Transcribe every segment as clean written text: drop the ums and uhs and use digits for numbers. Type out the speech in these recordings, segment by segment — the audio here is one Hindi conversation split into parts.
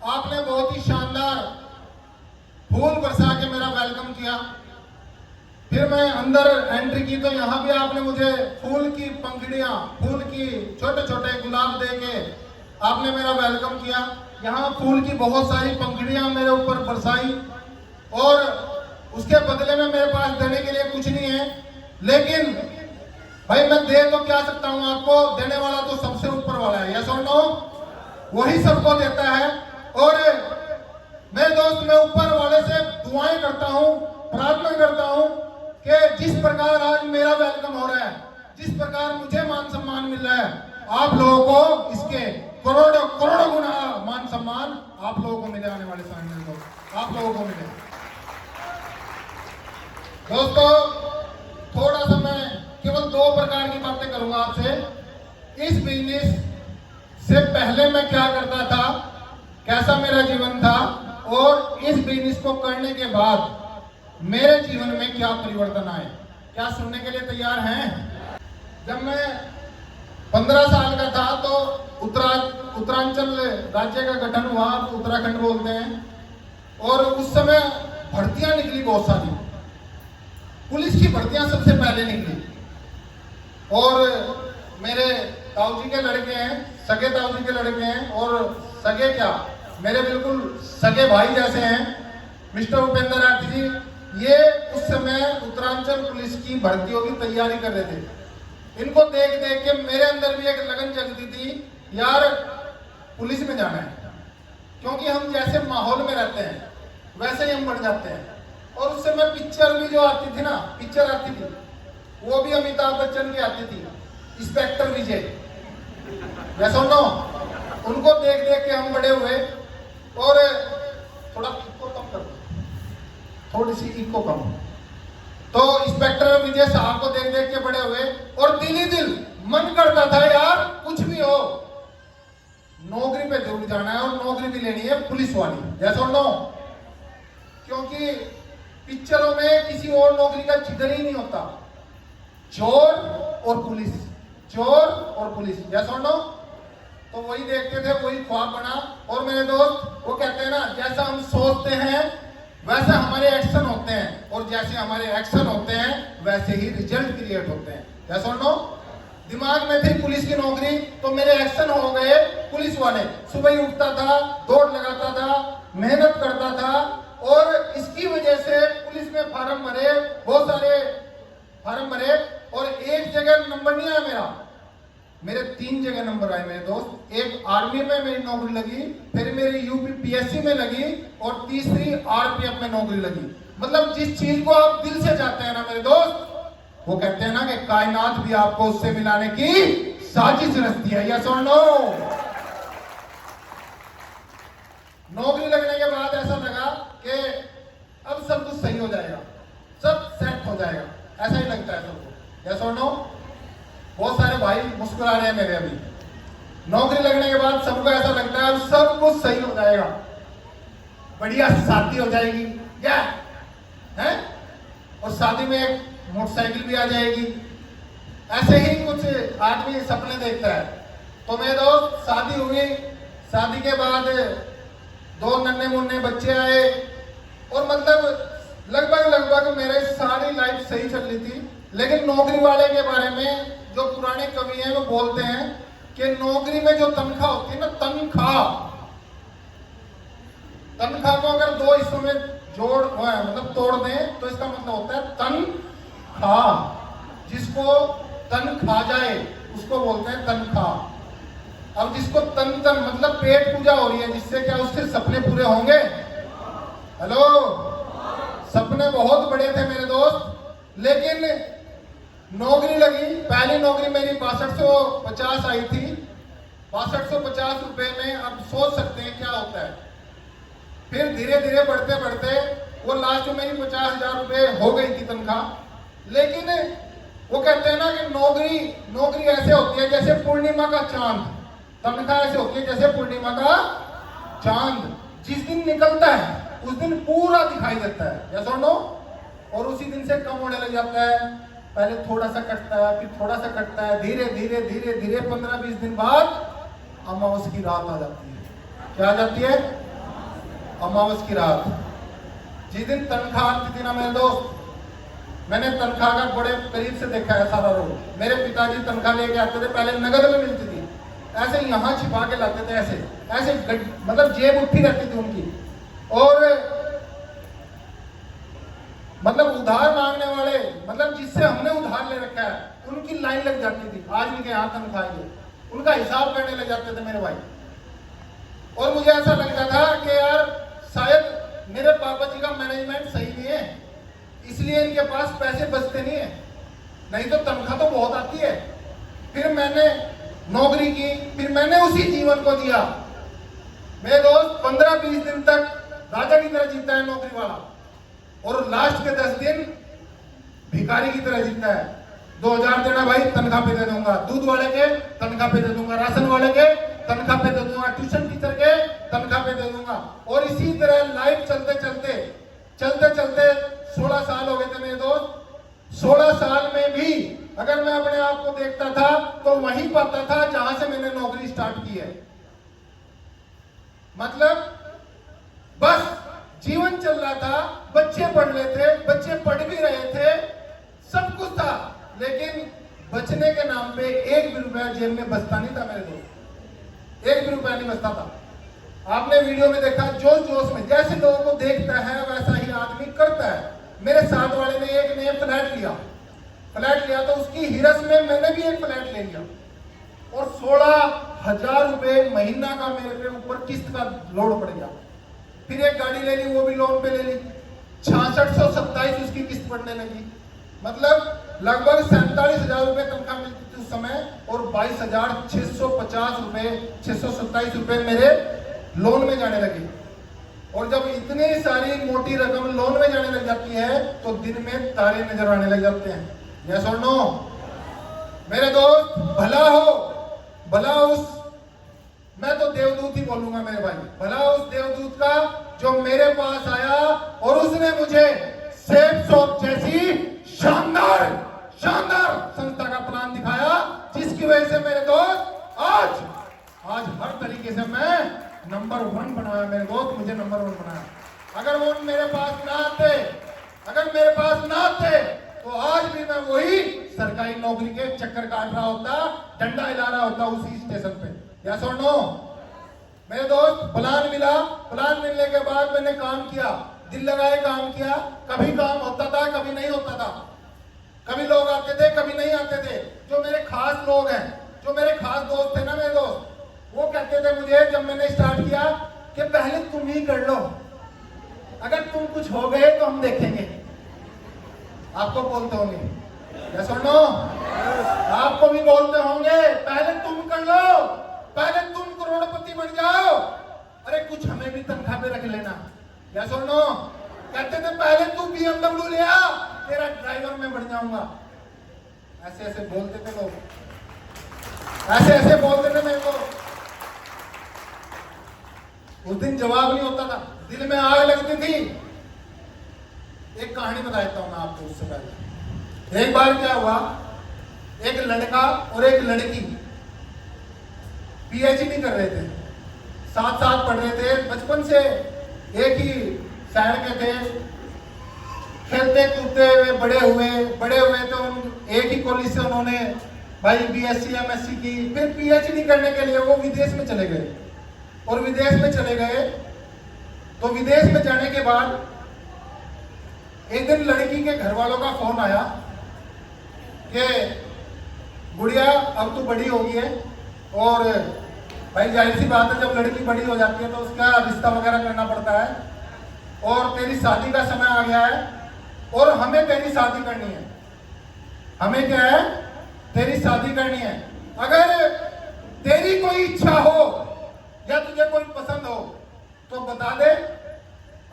आपने बहुत ही शानदार फूल बरसा के मेरा वेलकम किया। फिर मैं अंदर एंट्री की तो यहाँ भी आपने मुझे फूल की पंखुड़ियाँ, फूल की छोटे छोटे गुलाब दे के आपने मेरा वेलकम किया। यहाँ फूल की बहुत सारी पंखुड़ियाँ मेरे ऊपर बरसाई और उसके बदले में मेरे पास देने के लिए कुछ नहीं है, लेकिन भाई मैं दे तो क्या सकता हूँ आपको, देने वाला तो सबसे ऊपर वाला है। यस और नो? वही सबको देता है। और मेरे दोस्त, मैं ऊपर वाले से दुआएं करता हूँ, प्रार्थना करता हूँ कि जिस प्रकार आज मेरा वेलकम हो रहा है, जिस प्रकार मुझे मान सम्मान मिल रहा है, आप लोगों को इसके करोड़ों करोड़ों गुना मान सम्मान आप लोगों को मिले, आने वाले समय में आप लोगों को मिले। दोस्तों, थोड़ा सा मैं केवल 2 प्रकार की बातें करूंगा आपसे। इस बिजनेस से पहले मैं क्या करता था, कैसा मेरा जीवन था, और इस बिजनेस को करने के बाद मेरे जीवन में क्या परिवर्तन आए। क्या सुनने के लिए तैयार हैं? जब मैं 15 साल का था तो उत्तरांचल राज्य का गठन हुआ, उत्तराखंड बोलते हैं, और उस समय भर्तियां निकली बहुत सारी। पुलिस की भर्तियां सबसे पहले निकली और मेरे ताऊजी के लड़के हैं, सगे ताऊजी के लड़के हैं, और सगे क्या, मेरे बिल्कुल सगे भाई जैसे हैं, मिस्टर उपेंद्र राठी जी। ये उस समय उत्तरांचल पुलिस की भर्तियों की तैयारी कर रहे थे। इनको देख देख के मेरे अंदर भी एक लगन जगती थी, यार पुलिस में जाना है, क्योंकि हम जैसे माहौल में रहते हैं वैसे ही हम बढ़ जाते हैं। और उस समय पिक्चर भी जो आती थी ना, पिक्चर आती थी, वो भी अमिताभ बच्चन की आती थी, इंस्पेक्टर विजय, वैसा नो, उनको देख देख के हम बड़े हुए। और थोड़ा इको कम कर दो, थोड़ी सी इको कम। तो इंस्पेक्टर विजय साहब को देख देख के बड़े हुए और दिल ही दिल मन करता था, यार कुछ भी हो नौकरी पे जरूर जाना है, और नौकरी भी लेनी है पुलिस वाली, जैसा नो, क्योंकि पिक्चरों में किसी और नौकरी का जिक्र ही नहीं होता। चोर और पुलिस, चोर और पुलिस, जैसा नो। तो वही देखते थे, वही ख्वाब बना। और मेरे दोस्त, वो कहते हैं ना, जैसा हम सोचते हैं वैसे हमारे एक्शन होते हैं, और जैसे हमारे एक्शन होते हैं वैसे ही रिजल्ट क्रिएट होते हैं, जैसा नो। दिमाग में थी पुलिस की नौकरी, तो मेरे एक्शन हो गए पुलिस वाले। सुबह ही उठता था, दौड़ लगाता था, मेहनत करता था, और इसकी वजह से पुलिस में फार्म भरे, बहुत सारे फार्म भरे, और एक जगह नंबर नहीं आया मेरा, मेरे 3 जगह नंबर आए मेरे दोस्त। एक आर्मी में मेरी नौकरी लगी, फिर मेरी यूपी पीएससी में लगी, और तीसरी आरपीएफ में नौकरी लगी। मतलब जिस चीज को आप दिल से चाहते हैं ना मेरे दोस्त, वो कहते हैं ना कि कायनात भी आपको उससे मिलाने की साजिश रचती है। यस और नो? नौकरी लगने के बाद ऐसा लगा कि अब सब कुछ सही हो जाएगा, सब सेट हो जाएगा, ऐसा ही लगता है सबको। यस और नो? बहुत सारे भाई मुस्कुरा रहे हैं मेरे अभी। नौकरी लगने के बाद सबको ऐसा लगता है अब सब कुछ सही हो जाएगा, बढ़िया शादी हो जाएगी, क्या है, और शादी में एक मोटरसाइकिल भी आ जाएगी। ऐसे ही कुछ आदमी सपने देखता है। तो मेरे दोस्त, शादी हुई, शादी के बाद 2 नन्हे मुन्ने बच्चे आए, और मतलब लगभग मेरे सारी लाइफ सही चल रही थी। लेकिन नौकरी वाले के बारे में जो पुराने कवि हैं वो बोलते हैं कि नौकरी में जो तनख्वाह होती है ना, तनख्वाह को अगर 2 हिस्सों में जोड़ मतलब तोड़ दें तो इसका मतलब होता है तनख्वाह। जिसको तन खा जाए उसको बोलते हैं तनख्वाह। अब जिसको तन मतलब पेट पूजा हो रही है, जिससे क्या उसके सपने पूरे होंगे? हेलो, सपने बहुत बड़े थे मेरे दोस्त, लेकिन नौकरी लगी। पहली नौकरी मेरी 6250 आई थी। 6250 रुपए में अब सोच सकते हैं क्या होता है। फिर धीरे धीरे बढ़ते बढ़ते वो लास्ट में मेरी 50,000 रुपए हो गई थी तनख्वाह। लेकिन वो कहते हैं ना कि नौकरी ऐसे होती है जैसे पूर्णिमा का चांद, तनख्वाह ऐसे होती है जैसे पूर्णिमा का चांद। जिस दिन निकलता है उस दिन पूरा दिखाई देता है, जैसा नो, और उसी दिन से कम होने लग जाता है। पहले थोड़ा सा कटता है, फिर थोड़ा सा कटता है, धीरे धीरे धीरे धीरे 15-20 दिन बाद अमावस की रात आ जाती है। क्या आ जाती है? अमावस की रात, जिस दिन तनख्वाह आती थी ना मेरे दोस्त, मैंने तनख्वाह का बड़े करीब से देखा है सारा रोल। मेरे पिताजी तनख्वाह लेके आते थे, पहले नगद में मिलती थी, ऐसे यहाँ छिपा के लाते थे, ऐसे ऐसे मतलब जेब उठी रहती थी उनकी। और मतलब उधार मांगने वाले, मतलब जिससे हमने उधार ले रखा है, उनकी लाइन लग जाती थी, आज इनके यहाँ तनख्वाह है, उनका हिसाब करने लग जाते थे मेरे भाई। और मुझे ऐसा लगता था कि यार शायद मेरे पापा जी का मैनेजमेंट सही नहीं है, इसलिए इनके पास पैसे बचते नहीं है, नहीं तो तनख्वाह तो बहुत आती है। फिर मैंने नौकरी की, फिर मैंने उसी जीवन को दिया। मेरे दोस्त 15-20 दिन तक राजा की तरह जीता है नौकरी वाला, और लास्ट के 10 दिन भिखारी की तरह जीता है। 2000 देना भाई, तनख्वाह पे दे दूंगा, दूध वाले के तनख्वाह पे दे दूंगा, राशन वाले के तनख्वाह पे दे दूंगा, ट्यूशन टीचर के तनख्वाह पे दे दूंगा। और इसी तरह लाइफ चलते चलते 16 साल हो गए थे मेरे दोस्त। 16 साल में भी अगर मैं अपने आप को देखता था तो वहीं पाता था जहां से मैंने नौकरी स्टार्ट की है। मतलब बस जीवन चल रहा था, बच्चे पढ़ रहे थे, बच्चे पढ़ भी रहे थे, सब कुछ था, लेकिन बचने के नाम पे 1 भी रुपया जेब में बचता नहीं था मेरे दोस्त, 1 भी रुपया नहीं बचता था। आपने वीडियो में देखा, जोश जोश में जैसे लोगों को देखता है वैसा ही आदमी करता है। मेरे साथ वाले ने एक ने फ्लैट लिया तो उसकी हिरस में मैंने भी एक फ्लैट ले लिया, और 16,000 रुपए महीना का मेरे पे ऊपर किस्त का लोड पड़ गया। फिर एक गाड़ी ले ली, वो भी लोन पे ले ली, 6627 उसकी किस्त पड़ने लगी। मतलब लगभग 47,000 रुपए तनख्वाह मिलती थी उस समय, और 22,650 रुपए 627 रुपए मेरे लोन में जाने लगे। और जब इतनी सारी मोटी रकम लोन में जाने लग जाती है तो दिन में तारे नजर आने लग जाते हैं। यस और नो मेरे दोस्त? भला उस, मैं तो देवदूत ही बोलूंगा मेरे भाई, भला उस देवदूत का जो मेरे पास आया और उसने मुझे सेफ शॉप जैसी शानदार संस्था का प्लान दिखाया, जिसकी वजह से मेरे दोस्त आज हर तरीके से मैं नंबर 1 बनाया मेरे दोस्त, मुझे नंबर 1 बनाया। अगर वो मेरे पास ना आते तो आज भी मैं वही सरकारी नौकरी के चक्कर काट रहा होता, डंडा हिला रहा होता उसी स्टेशन पे। यस और नो मेरे दोस्त? प्लान मिला, प्लान मिलने के बाद मैंने काम किया, दिल लगाए काम किया। कभी काम होता था, कभी नहीं होता था, कभी लोग आते थे, कभी नहीं आते थे। जो मेरे खास लोग हैं, जो मेरे खास दोस्त थे ना मेरे दोस्त, वो कहते थे मुझे जब मैंने स्टार्ट किया कि पहले तुम ही कर लो, अगर तुम कुछ हो गए तो हम देखेंगे। आपको बोलते होंगे, यस और नो? आपको भी बोलते होंगे पहले तुम कर लो, पहले तुम करोड़पति बन जाओ, अरे कुछ हमें भी तनख्वाह पे रख लेना। यस और नो? कहते थे पहले तू BMW ले आ, तेरा ड्राइवर मैं बन जाऊंगा। ऐसे बोलते थे लोग, ऐसे बोलते थे मेरे को। उस दिन जवाब नहीं होता था, दिल में आग लगती थी। एक कहानी बताता हूं मैं आपको। उससे पहले एक बार क्या हुआ, एक लड़का और एक लड़की PhD कर रहे थे, साथ पढ़ रहे थे, बचपन से एक ही शहर के थे, खेलते कूदते हुए बड़े हुए तो एक ही कॉलेज से उन्होंने भाई BSc MSc की। फिर PhD करने के लिए वो विदेश में चले गए, और विदेश में चले गए तो विदेश में जाने के बाद एक दिन लड़की के घर वालों का फोन आया कि गुड़िया अब तो बड़ी हो गई है, और भाई जाहिर सी बात है जब लड़की बड़ी हो जाती है तो उसका रिश्ता वगैरह करना पड़ता है, और तेरी शादी का समय आ गया है, और हमें तेरी शादी करनी है। हमें क्या है? तेरी शादी करनी है। अगर तेरी कोई इच्छा हो या तुझे कोई पसंद हो तो बता दे,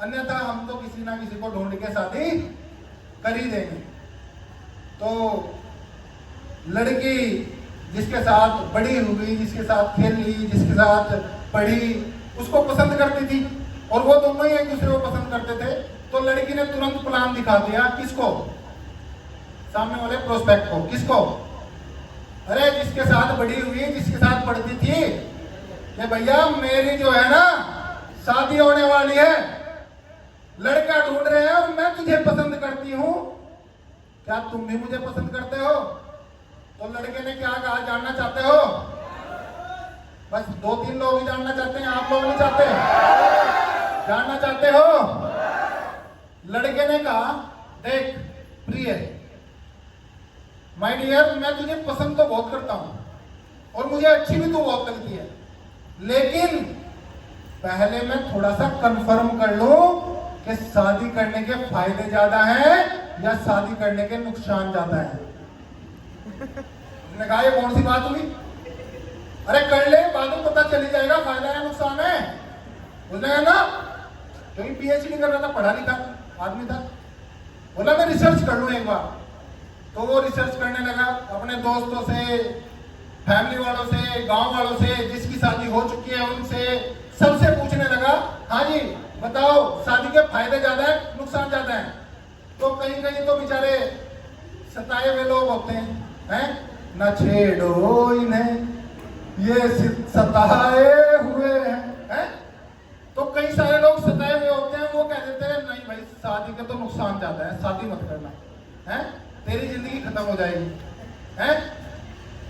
अन्यथा हम तो किसी ना किसी को ढूंढ के शादी कर ही देंगे। तो लड़की जिसके साथ बड़ी हुई, जिसके साथ खेली, जिसके साथ पढ़ी, उसको पसंद करती थी, और वो दोनों ही एक दूसरे को पसंद करते थे। तो लड़की ने तुरंत प्लान दिखा दिया, किसको? सामने वाले प्रोस्पेक्ट को। किसको? अरे जिसके साथ बड़ी हुई, जिसके साथ पढ़ती थी, कि भैया मेरी जो है ना शादी होने वाली है, लड़का ढूंढ रहे हैं और मैं तुझे पसंद करती हूं, क्या तुम भी मुझे पसंद करते हो? तो लड़के ने क्या कहा, जानना चाहते हो? बस 2-3 लोग ही जानना चाहते हैं, आप लोग नहीं चाहते? जानना चाहते हो? लड़के ने कहा, देख प्रिय, माय डियर, मैं तुझे पसंद तो बहुत करता हूं और मुझे अच्छी भी तो बहुत लगती है, लेकिन पहले मैं थोड़ा सा कंफर्म कर लूं कि शादी करने के फायदे ज्यादा हैं या शादी करने के नुकसान ज्यादा हैं। उसने कहा, ये कौन सी बात हुई? अरे कर ले, बाद में पता चली जाएगा फायदा है नुकसान है। उसने कहा ना, क्योंकि पीएचडी कर रहा था, पढ़ा लिखा आदमी था, बोला मैं रिसर्च कर लूं एक बार। तो वो रिसर्च करने लगा, अपने दोस्तों से, फैमिली वालों से, गांव वालों से, जिसकी शादी हो चुकी है उनसे, सबसे पूछने लगा, हाँ जी बताओ शादी के फायदे ज्यादा है नुकसान ज्यादा है? तो कहीं कहीं तो बेचारे सताए हुए लोग होते हैं, न छेड़ो इन्हें ये सताए हुए हैं। तो कई सारे लोग सताए हुए होते हैं, वो कह देते हैं नहीं भाई शादी के तो नुकसान ज्यादा है, शादी मत करना है, तेरी जिंदगी खत्म हो जाएगी है।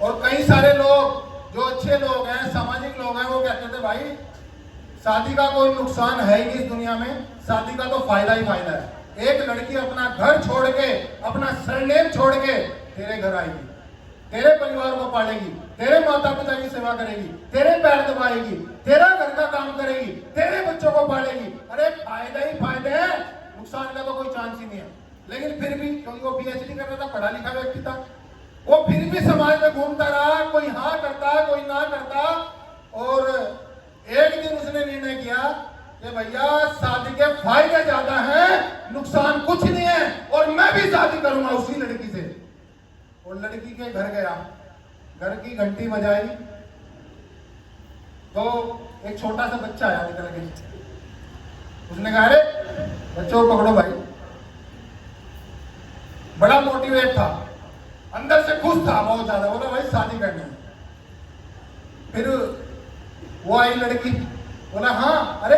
और कई सारे लोग जो अच्छे लोग हैं, सामाजिक लोग हैं, वो कहते थे भाई शादी का कोई नुकसान है ही नहीं इस दुनिया में, शादी का तो फायदा ही फायदा है। एक लड़की अपना घर छोड़ के, अपना सरनेम छोड़ के तेरे घर आएगी, तेरे परिवार को पालेगी, तेरे माता पिता की सेवा करेगी, तेरे पैर दबाएगी, तेरा घर का काम करेगी, तेरे बच्चों को पालेगी। अरे फायदा ही फायदे है, नुकसान का तो कोई चांस ही नहीं है। लेकिन फिर भी, क्योंकि वो पीएचडी कर रहा था, पढ़ा लिखा व्यक्ति था, वो फिर भी समाज में घूमता रहा, कोई हाँ करता कोई ना करता। और एक दिन उसने निर्णय किया कि भैया शादी के फायदे ज्यादा हैं, नुकसान कुछ नहीं है, और मैं भी शादी करूंगा उसी लड़की से। और लड़की के घर गया, घर की घंटी बजाई तो एक छोटा सा बच्चा आया निकल के। उसने कहा, अरे बच्चों को पकड़ो भाई। बड़ा मोटिवेट था, अंदर से खुश था बहुत ज्यादा, बोला भाई शादी करनी है। फिर वो आई लड़की, बोला हाँ, अरे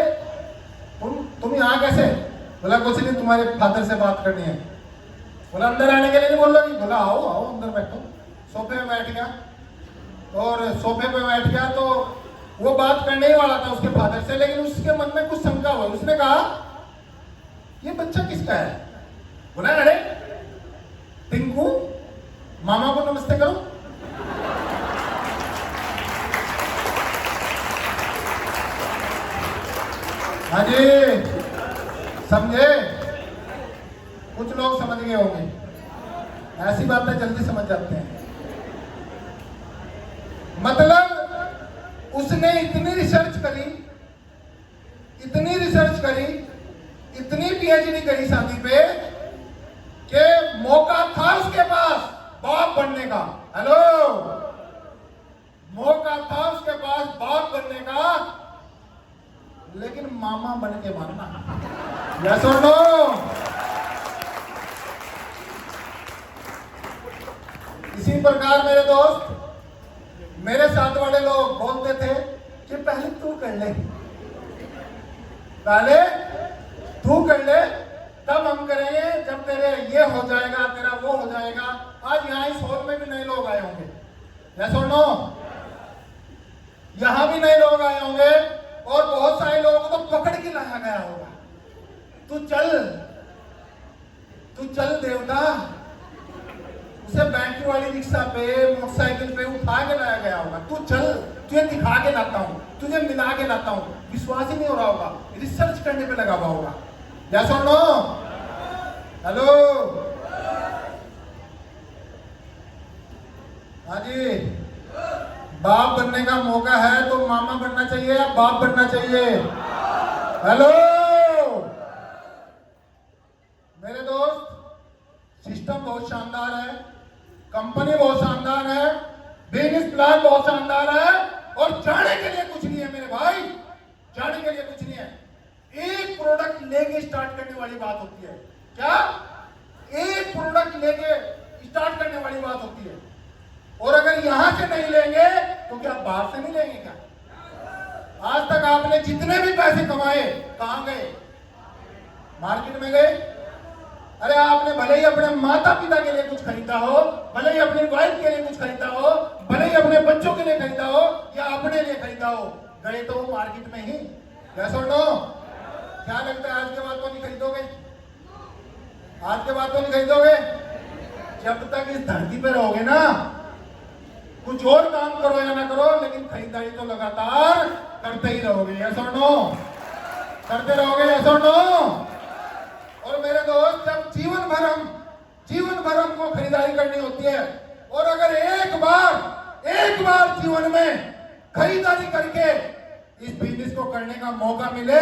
तुम यहाँ कैसे? बोला कुछ नहीं, तुम्हारे फादर से बात करनी है। बोला अंदर आने के लिए नहीं बोल रही? बोला आओ आओ अंदर बैठो। सोफे में बैठ गया, और सोफे पे बैठ गया तो वो बात करने ही वाला था उसके फादर से, लेकिन उसके मन में कुछ शंका हुआ। उसने कहा, ये बच्चा किसका है? बोला अरे टिंकू, मामा को नमस्ते करो। हाँ जी, समझे? कुछ लोग समझ गए होंगे, ऐसी बातें जल्दी समझ जाते हैं। मतलब उसने इतनी रिसर्च करी, इतनी पीएचडी करी शादी पे कि मौका था उसके पास बाप बनने का। हेलो, मौका था उसके पास बाप बनने का, लेकिन मामा बन के मानना। यस और नो? इसी प्रकार मेरे दोस्त, मेरे साथ वाले लोग बोलते थे कि पहले तू कर ले, पहले तू कर ले, तब हम करेंगे, जब तेरे ये हो जाएगा, तेरा वो हो जाएगा। आज यहाँ इस हॉल में भी नए लोग आए होंगे, यस और नो? यहां भी नए लोग आए होंगे, और बहुत सारे लोगों को तो पकड़ के लाया गया होगा। तू चल देवता, उसे बैटरी वाली रिक्शा पे, मोटरसाइकिल पे उठा के लाया गया होगा। तू चल, तुझे दिखा के लाता हूं, तुझे मिला के लाता हूं। विश्वास ही नहीं हो रहा होगा, रिसर्च करने पे लगा हुआ होगा। यस और नो? हेलो, हाँ जी, बाप बनने का मौका है तो मामा बनना चाहिए या बाप बनना चाहिए? हेलो मेरे दोस्त, सिस्टम बहुत शानदार है, कंपनी बहुत शानदार है, बिजनेस प्लान बहुत शानदार है, और जाने के लिए कुछ नहीं है मेरे भाई, जाने के लिए कुछ नहीं है। एक प्रोडक्ट लेके स्टार्ट करने वाली बात होती है। क्या? एक प्रोडक्ट लेके स्टार्ट करने वाली बात होती है। और अगर यहां से नहीं लेंगे तो क्या बाहर से नहीं लेंगे क्या? आज तक आप आपने जितने भी पैसे कमाए कहां गए? मार्केट में गए। अरे आपने भले ही अपने माता पिता के लिए कुछ खरीदा हो, भले ही अपनी वाइफ के लिए कुछ खरीदा हो, भले ही अपने बच्चों के लिए खरीदा हो या अपने लिए खरीदा हो, गए तो वो मार्केट में ही। कैसे नो? क्या लगता है आज के बाद तो नहीं खरीदोगे? आज के बाद तो नहीं खरीदोगे? जब तक इस धरती पे रहोगे ना, कुछ और काम करो या ना करो, लेकिन खरीदारी तो लगातार करते ही रहोगे। यस और नो? करते रहोगे। यस और नो? और मेरे दोस्त, जब जीवन भर हमको खरीदारी करनी होती है, और अगर एक बार जीवन में खरीदारी करके इस बिजनेस को करने का मौका मिले,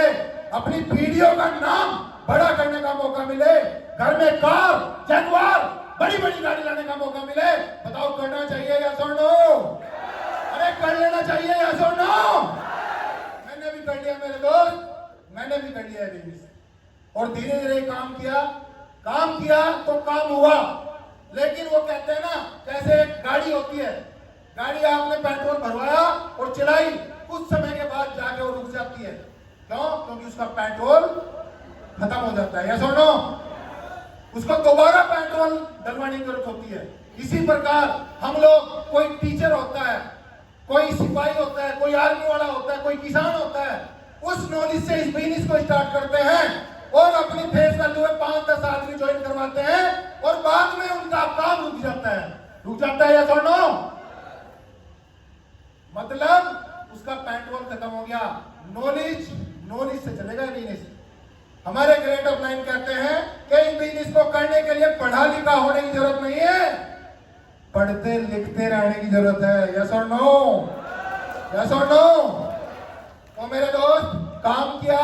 अपनी पीढ़ियों का नाम बड़ा करने का मौका मिले, घर में कार, जगुआर, बड़ी बड़ी गाड़ी लाने का मौका मिले, बताओ करना चाहिए या सो नो? अरे कर लेना चाहिए या सो नो? मैंने भी कर लिया मेरे दोस्त, मैंने भी कर लिया बिजनेस, और धीरे धीरे काम किया तो काम हुआ। लेकिन वो कहते हैं ना, जैसे एक गाड़ी होती है, गाड़ी आपने पेट्रोल भरवाया और चलाई, कुछ समय के बाद जाके वो रुक जाती है। क्यों? क्योंकि उसका पेट्रोल खत्म हो जाता है। यस और नो? उसको दोबारा पेट्रोल डलवाने की जरूरत होती है। इसी प्रकार हम लोग, कोई टीचर होता है, कोई सिपाही होता है, कोई आर्मी वाला होता है, कोई किसान होता है, उस नॉलेज से इस बिजनेस को स्टार्ट करते हैं और अपनी फेस वैल्यू में 5-10 आदमी ज्वाइन करवाते हैं, और बाद में उनका काम रुक जाता है। यस और नो? मतलब उसका पेट्रोल खत्म हो गया। नॉलेज से चलेगा बिजनेस। हमारे ग्रेट अपलाइन कहते हैं कि इस बिजनेस को करने के लिए पढ़ा लिखा होने की जरूरत नहीं है, पढ़ते लिखते रहने की जरूरत है। यस और नो? यस और नो? तो मेरे दोस्त, काम किया,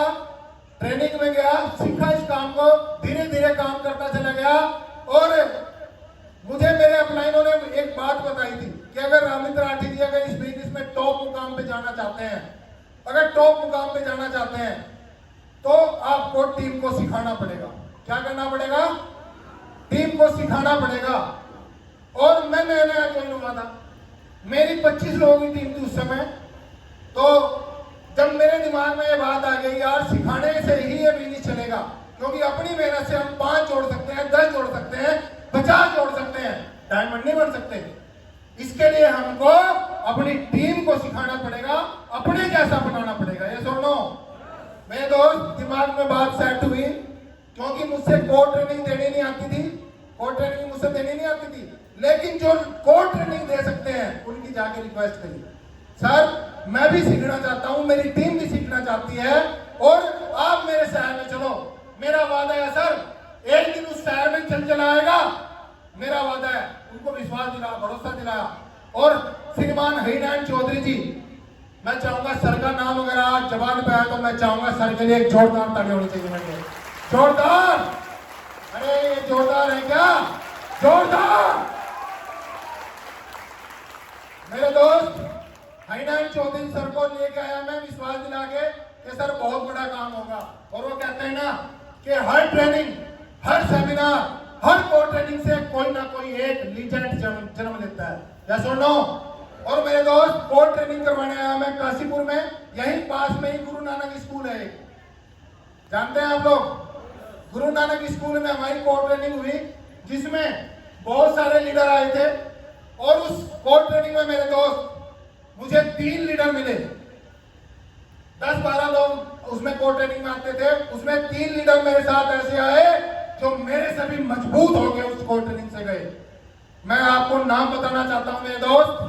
ट्रेनिंग में गया, सीखा इस काम को, धीरे धीरे काम करता चला गया। और मुझे मेरे अपलाइनों ने एक बात बताई थी कि अगर अमित राठी जी अगर इस बिजनेस में टॉप मुकाम पे जाना चाहते हैं, तो आपको टीम को सिखाना पड़ेगा। क्या करना पड़ेगा? टीम को सिखाना पड़ेगा। और मैं नया ज्वाइन हुआ था, मेरी 25 लोगों की टीम थी उस समय। तो जब मेरे दिमाग में ये बात आ गई, यार सिखाने से ही ये बिजनेस चलेगा, क्योंकि अपनी मेहनत से हम 5 जोड़ सकते हैं, 10 जोड़ सकते हैं, 50 जोड़ सकते हैं, डायमंड नहीं बन सकते। इसके लिए हमको अपनी टीम को सिखाना पड़ेगा, अपने जैसा बनाना पड़ेगा। ये सुनो मेरे दोस्त, दिमाग में बात सेट हुई, क्योंकि मुझसे कोर ट्रेनिंग देनी नहीं आती थी, लेकिन जो कोर ट्रेनिंग दे सकते हैं उनकी जाके रिक्वेस्ट करी, सर मैं भी सीखना चाहता हूं, मेरी टीम भी सीखना चाहती है, और आप मेरे शहर में चलो। मेरा वादा है सर, एक दिन उस शहर में चला आएगा, मेरा वादा है। उनको विश्वास दिलाया, भरोसा दिलाया। और श्रीमान हरिनारायण चौधरी जी, मैं चाहूंगा सर का नाम अगर आज जबान पे आया तो मैं चाहूंगा सर के लिए एक जोरदार ताली होनी चाहिए। मेरे जोरदार, अरे ये जोरदार है क्या? जोरदार। मेरे दोस्त हरिनारायण चौधरी सर को लेके आया मैं, विश्वास दिला के कि सर बहुत बड़ा काम होगा। और वो कहते हैं ना कि हर ट्रेनिंग, हर सेमिनार, हर कोर ट्रेनिंग से कोई ना कोई एक लीजेंड जन्म लेता है। यस और नो? और मेरे दोस्त, कोर ट्रेनिंग करवाने आया मैं काशीपुर में, यहीं पास में ही गुरु नानक स्कूल है, जानते हैं आप लोग? गुरु नानक स्कूल में हमारी कोर ट्रेनिंग हुई, जिसमें बहुत सारे लीडर आए थे। और उस कोर ट्रेनिंग में मेरे दोस्त मुझे 3 लीडर मिले। 10-12 लोग उसमें कोर ट्रेनिंग में आते थे, उसमें 3 लीडर मेरे साथ ऐसे आए जो मेरे से भी मजबूत हो गए, उस कोर ट्रेनिंग से गए। मैं आपको नाम बताना चाहता हूं मेरे दोस्त।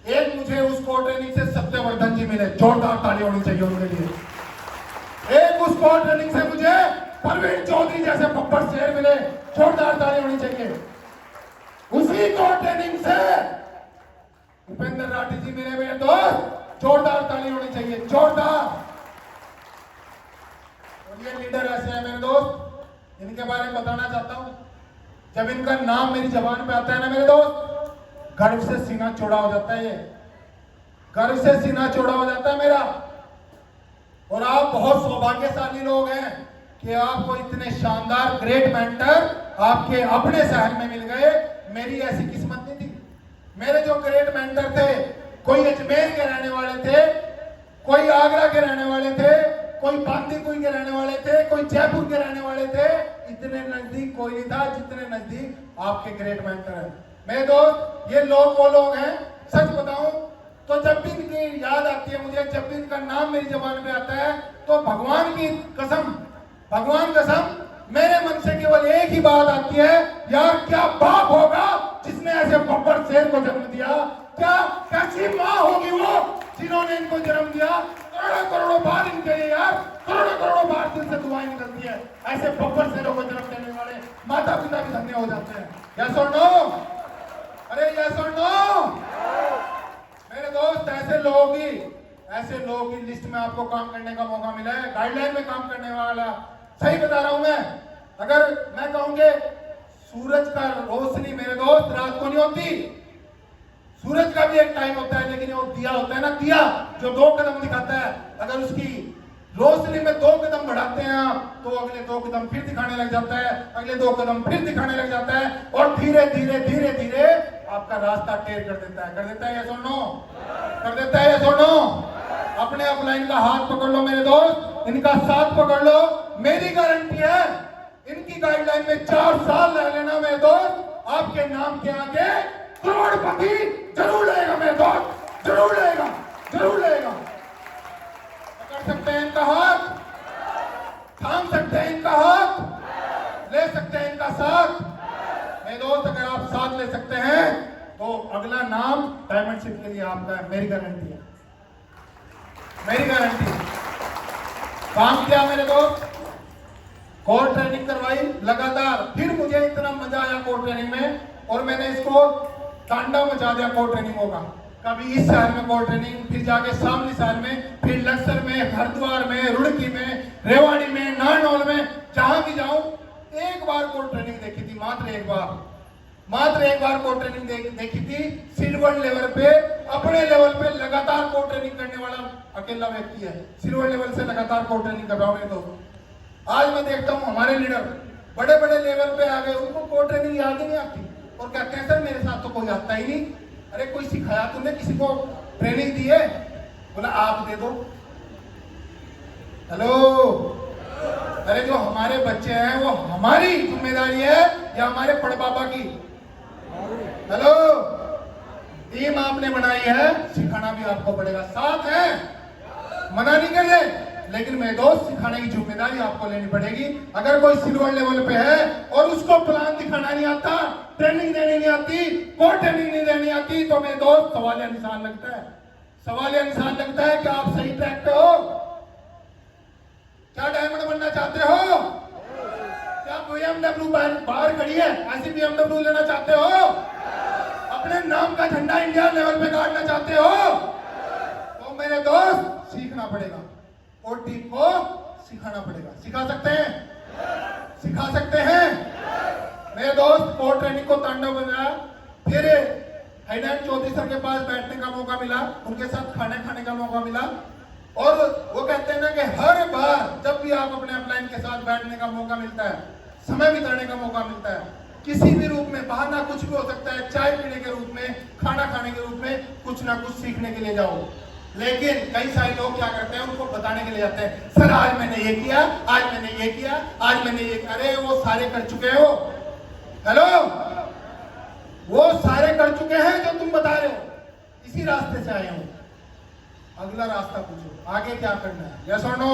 एक मुझे उस कोर ट्रेनिंग से सत्यवर्धन जी मिले, जोरदार ताली होनी चाहिए उनके लिए। एक उस कोर ट्रेनिंग से मुझे परवीन चौधरी जैसे बब्बर शेर मिले, जोरदार ताली होनी चाहिए। उसी कोर ट्रेनिंग से उपेंद्र राठी जी मिले मेरे दोस्त, जोरदार ताली होनी चाहिए, जोरदार। और ये लीडर ऐसे हैं मेरे दोस्त, इनके बारे में बताना चाहता हूं। जब इनका नाम मेरी जबान पे आता है ना मेरे दोस्त, गर्व से सीना चौड़ा हो जाता है, ये गर्व से सीना चौड़ा हो जाता है मेरा। और आप बहुत सौभाग्यशाली लोग हैं कि आपको इतने शानदार ग्रेट मेंटर आपके अपने शहर में मिल गए। मेरी ऐसी किस्मत नहीं थी। मेरे जो ग्रेट मेंटर थे, कोई अजमेर के रहने वाले थे, कोई आगरा के रहने वाले थे, कोई बांदीकुई के रहने वाले थे, कोई जयपुर के रहने वाले थे। इतने नजदीक कोई नहीं था जितने नजदीक आपके ग्रेट मेंटर है। मेरे दोस्त, ये लोग वो लोग हैं, सच बताऊं तो जब भी इनकी याद आती है मुझे, जब भी इनका नाम मेरी जबान पे आता है, तो भगवान की कसम मेरे मन से केवल एक ही बात आती है, यार क्या बाप होगा जिसने ऐसे बब्बर शेर को जन्म दिया, क्या कैसी माँ होगी वो जिन्होंने इनको जन्म दिया। करोड़ों करोड़ों बार इनके लिए यार, करोड़ों बार दिल से दुआएं निकलती है। ऐसे बब्बर शेरों को जन्म देने वाले माता पिता भी धन्य हो जाते हैं। यस और नो? अरे यस और नो? मेरे दोस्त, ऐसे लोगों की लिस्ट में आपको काम करने का मौका मिला है, गाइडलाइन में काम करने वाला। सही बता रहा हूं मैं। अगर मैं कहूंगे सूरज का रोशनी मेरे दोस्त रात को नहीं होती, सूरज का भी एक टाइम होता है, लेकिन वो दिया होता है ना, दिया जो 2 कदम दिखाता है, अगर उसकी रोशनी में 2 कदम बढ़ाते हैं आप, तो अगले 2 कदम फिर दिखाने लग जाता है, अगले 2 कदम फिर दिखाने लग जाता है, और धीरे धीरे आपका रास्ता टेढ़ कर देता है। या सुनो, कर देता है या सुनो। अपने अपलाइन का हाथ पकड़ लो मेरे दोस्त, इनका साथ पकड़ लो। मेरी गारंटी है, इनकी गाइडलाइन में 4 साल रह लेना मेरे दोस्त, आपके नाम के आगे करोड़पति जरूर लेगा मेरे दोस्त, जरूर लेगा। पकड़ सकते हैं इनका हाथ, थाम सकते हैं इनका हाथ, ले सकते हैं इनका साथ। मेरे दोस्त, अगर आप साथ ले सकते हैं तो अगला नाम डायमंड शिप के लिए आपका है। मेरी गारंटी है। काम किया मेरे दोस्त, कोर ट्रेनिंग करवाई लगातार, फिर मुझे इतना मजा आया कोर ट्रेनिंग में, और मैंने इसको तांडव मचा दिया कोर ट्रेनिंगों का। कभी इस शहर में कोर ट्रेनिंग, फिर जाके सामने शहर में, फिर लक्सर में, हरिद्वार में, रुड़की में, रेवाड़ी में, नारनौल में, जहां भी जाऊं एक बार कोर ट्रेनिंग देखी थी, मात्र एक बार कोर ट्रेनिंग देखी थी। सिल्वर लेवल पे, अपने लेवल पे लगातार कोर ट्रेनिंग करने वाला अकेला व्यक्ति है। सिल्वर लेवल से लगातार कोर ट्रेनिंग कर रहा हूं मैं। तो आज मैं देखता हूं हमारे लीडर बड़े लेवल पे आ गए, उनको कोर ट्रेनिंग याद ही नहीं आती, और कहते हैं सर मेरे साथ तो कोई आता ही नहीं। अरे कोई सिखाया तुमने, किसी को ट्रेनिंग दी है? बोला आप दे दो। हेलो, अरे जो हमारे बच्चे हैं वो हमारी जिम्मेदारी है या हमारे बड़बाबा की? हेलो, टीम आपने बनाई है, सिखाना भी आपको पड़ेगा। साथ है, मना नहीं कर रहे, लेकिन मेरे दोस्त सिखाने की जिम्मेदारी आपको लेनी पड़ेगी। अगर कोई सिल्वर लेवल पे है और उसको प्लान दिखाना नहीं आता, ट्रेनिंग देनी नहीं आती, कोई ट्रेनिंग नहीं देनी आती, तो मेरे दोस्त सवालिया निशान लगता है कि आप सही ट्रैक पे हो। क्या डायमंड बनना चाहते हो? क्या BMW बाहर खड़ी है, ऐसी BMW लेना चाहते हो? अपने नाम का झंडा इंडिया लेवल पे गाड़ना चाहते हो? तो मेरे दोस्त सीखना पड़ेगा, और टीम को सिखाना पड़ेगा। सिखा सकते हैं मेरे दोस्त। कोर ट्रेनिंग को तांडव बनाया, फिर हैदर चौधरी सर के पास बैठने का मौका मिला, उनके साथ खाने का मौका मिला, और वो कहते हैं ना कि हर बार जब भी आप अपने अपलाइन के साथ बैठने का मौका मिलता है, समय बिताने का मौका मिलता है, किसी भी रूप में, बहाना कुछ भी हो सकता है, चाय पीने के रूप में, खाना खाने के रूप में, कुछ ना कुछ सीखने के लिए जाओ। लेकिन कई सारे लोग क्या करते हैं, उनको बताने के लिए जाते हैं, सर आज मैंने ये किया, आज मैंने ये किया, आज मैंने ये। अरे वो सारे कर चुके हो। हेलो, वो सारे कर चुके हैं जो तुम बता रहे हो, इसी रास्ते से आए हो। अगला रास्ता पूछो, आगे क्या करना है। यस और नो?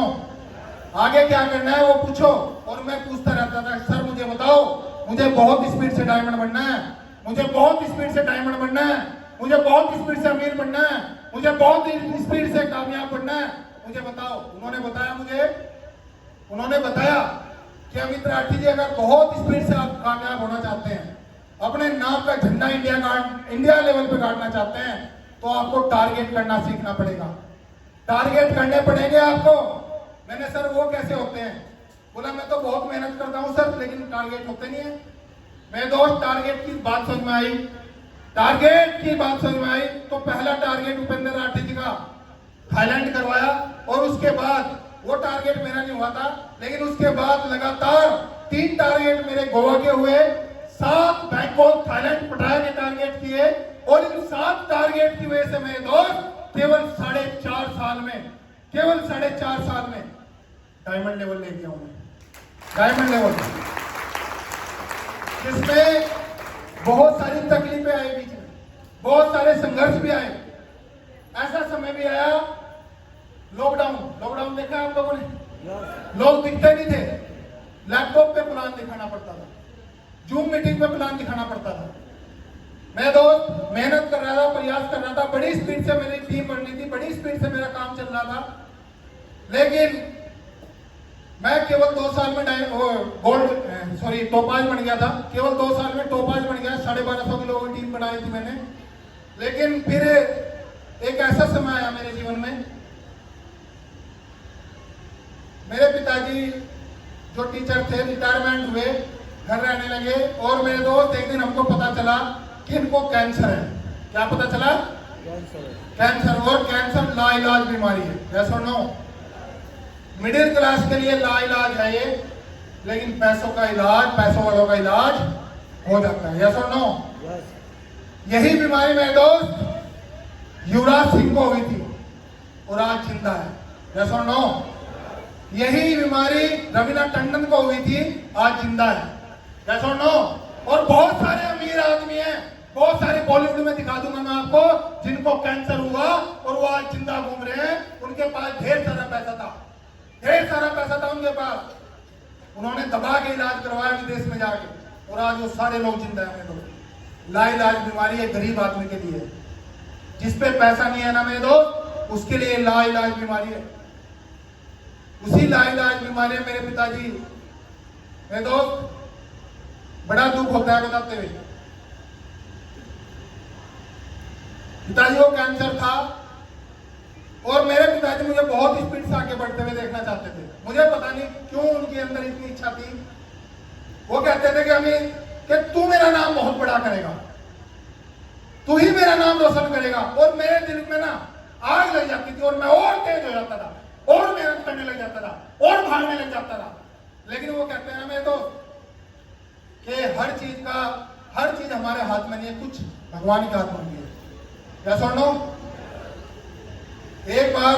आगे क्या करना है वो पूछो। और मैं पूछता रहता था, सर मुझे बताओ, मुझे बहुत स्पीड से डायमंड बनना है, मुझे बहुत स्पीड से डायमंड बनना है, मुझे बहुत स्पीड से अमीर बनना है, मुझे बहुत स्पीड से कामयाब बनना है, मुझे बताओ। उन्होंने बताया कि अमित राठी जी, अगर बहुत स्पीड से आप कामयाब होना चाहते हैं, अपने नाम का झंडा इंडिया लेवल पे गाड़ना चाहते हैं, तो आपको टारगेट करना सीखना पड़ेगा। टारगेट करने पड़ेंगे आपको। मैंने सर वो कैसे होते हैं? बोला मैं तो बहुत मेहनत करता हूं सर, लेकिन टारगेट होते नहीं है। मेरे दोस्त, टारगेट की बात समझ में आई तो पहला टारगेट उपेंद्र राठी जी का थाईलैंड करवाया, और उसके बाद वो टारगेट मेरा नहीं हुआ था, लेकिन उसके बाद लगातार 3 टारगेट मेरे गोवा के हुए, 7 बैंकॉक, थाईलैंड, पटाया के टारगेट किए, और इन 7 टारगेट की वजह से मेरे दोस्त केवल 4.5 साल में, केवल 4.5 साल में डायमंड लेवल ले गया हूं मैं, डायमंड लेवल, जिसमें बहुत सारी तकलीफें आई, बीच में बहुत सारे संघर्ष भी आए। ऐसा समय भी आया, लॉकडाउन देखा आप लोगों ने, लोग दिखते नहीं थे, लैपटॉप पे प्लान दिखाना पड़ता था, जूम मीटिंग पे प्लान दिखाना पड़ता था। मैं दोस्त मेहनत कर रहा था, प्रयास कर रहा था, बड़ी स्पीड से मेरी टीम बढ़ रही थी, बड़ी स्पीड से मेरा काम चल रहा था, लेकिन मैं केवल 2 साल में टॉपाज बन गया था, केवल 2 साल में टॉपाज बन गया। 1250 की लोगों की टीम बनाई थी मैंने। लेकिन फिर एक ऐसा समय आया मेरे जीवन में, मेरे पिताजी जो टीचर थे रिटायरमेंट हुए, घर रहने लगे, और मेरे दोस्त एक दिन हमको पता चला कि इनको कैंसर है। क्या पता चला? कैंसर। और कैंसर लाइलाज बीमारी है, यस और नो? मिडिल क्लास के लिए लाइलाज है ये, लेकिन पैसों का इलाज, पैसों वालों का इलाज हो जाता है, यस और नो? यही बीमारी मेरे दोस्त युवराज सिंह को हुई थी और आज जिंदा है, यस और नो? यही बीमारी रवीना टंडन को हुई थी, आज जिंदा है, यस और नो? और बहुत सारे अमीर आदमी हैं, बहुत सारे बॉलीवुड में दिखा दूंगा मैं आपको, जिनको कैंसर हुआ और वो आज जिंदा घूम रहे हैं। उनके पास ढेर सारा पैसा था, ढेर सारा पैसा था उनके पास, उन्होंने दबा के इलाज करवाया विदेश में जाके, और आज वो सारे लोग जिंदा हैं। मेरे दोस्त लाइलाज बीमारी है गरीब आदमी के लिए, जिस पे पैसा नहीं है ना मेरे दोस्त, उसके लिए लाइलाज बीमारी है। उसी लाइलाज बीमारी में मेरे पिताजी, मेरे दोस्त बड़ा दुख होता है बताते हुए, पिताजी को कैंसर था और मेरे पिताजी मुझे बहुत स्पीड से आगे बढ़ते हुए देखना चाहते थे। मुझे पता नहीं क्यों उनके अंदर इतनी इच्छा थी। वो कहते थे कि हमें, कि तू मेरा नाम बहुत बड़ा करेगा, तू ही मेरा नाम रोशन करेगा। और मेरे दिल में ना आग लग जाती थी और मैं और तेज हो जाता था, और मेहनत करने लग जाता था, और भागने लग जाता था। लेकिन वो कहते हैं हमें तो कि हर चीज हमारे हाथ में नहीं है, कुछ भगवान के हाथ में है, क्या सुनो? एक बार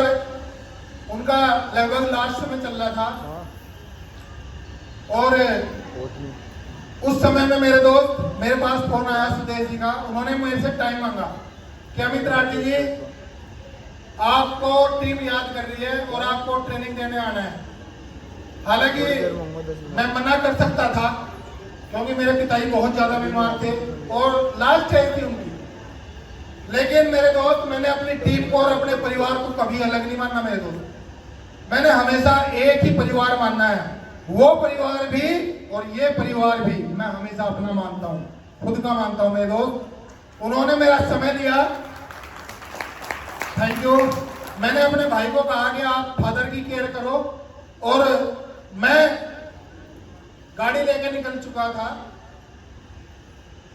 उनका लगभग लास्ट समय चल रहा था, और उस समय में मेरे दोस्त, मेरे पास फोन आया सुदेश जी का, उन्होंने मेरे से टाइम मांगा कि अमित राठी जी आपको टीम याद कर रही है और आपको ट्रेनिंग देने आना है। हालांकि मैं मना कर सकता था क्योंकि मेरे पिताजी बहुत ज्यादा बीमार थे और लास्ट स्टेज थी उनकी, लेकिन मेरे दोस्त मैंने अपनी टीम को और अपने परिवार को कभी अलग नहीं मानना। मेरे दोस्त मैंने हमेशा एक ही परिवार मानना है, वो परिवार भी और ये परिवार भी मैं हमेशा अपना मानता हूँ, खुद का मानता हूँ। मेरे दोस्त उन्होंने मेरा समय दिया, थैंक यू। मैंने अपने भाई को कहा कि आप फादर की केयर करो, और मैं गाड़ी लेकर निकल चुका था,